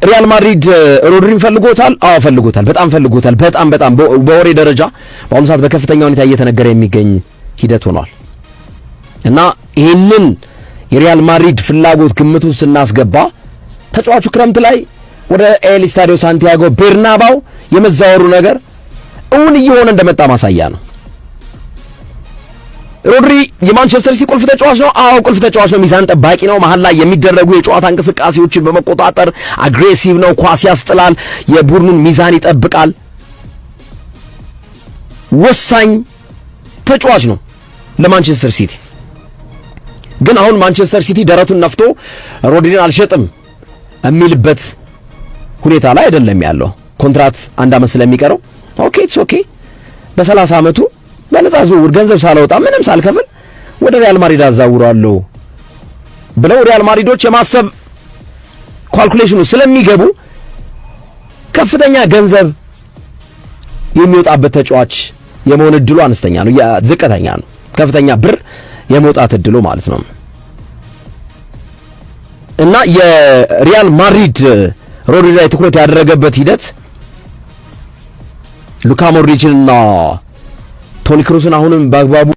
ሪያል ማድሪድ ሮድሪን ፈልጎታል። አዎ ፈልጎታል፣ በጣም ፈልጎታል። በጣም በወሬ ደረጃ በአሁኑ ሰዓት በከፍተኛ ሁኔታ እየተነገረ የሚገኝ ሂደት ሆኗል እና ይህንን የሪያል ማድሪድ ፍላጎት ግምት ውስጥ ስናስገባ ተጫዋቹ ክረምት ላይ ወደ ኤል ስታዲዮ ሳንቲያጎ ቤርናባው የመዛወሩ ነገር እውን እየሆነ እንደመጣ ማሳያ ነው። ሮድሪ የማንቸስተር ሲቲ ቁልፍ ተጫዋች ነው። አዎ ቁልፍ ተጫዋች ነው። ሚዛን ጠባቂ ነው። መሀል ላይ የሚደረጉ የጨዋታ እንቅስቃሴዎችን በመቆጣጠር አግሬሲቭ ነው። ኳስ ያስጥላል። የቡድኑን ሚዛን ይጠብቃል። ወሳኝ ተጫዋች ነው ለማንቸስተር ሲቲ። ግን አሁን ማንቸስተር ሲቲ ደረቱን ነፍቶ ሮድሪን አልሸጥም የሚልበት ሁኔታ ላይ አይደለም ያለው። ኮንትራት 1 ዓመት ስለሚቀረው ኢትስ ኦኬ በ30 ዓመቱ በነፃ ዝውውር ገንዘብ ሳላወጣ ምንም ሳልከፍል ወደ ሪያል ማድሪድ አዛውራለሁ ብለው ሪያል ማድሪዶች የማሰብ ካልኩሌሽኑ ስለሚገቡ ከፍተኛ ገንዘብ የሚወጣበት ተጫዋች የመሆን እድሉ አነስተኛ ነው፣ ዝቅተኛ ነው። ከፍተኛ ብር የመውጣት እድሉ ማለት ነው። እና የሪያል ማድሪድ ሮድሪ ላይ ትኩረት ያደረገበት ሂደት ሉካ ሞድሪችንና ቶኒ ክሩስን አሁንም በአግባቡ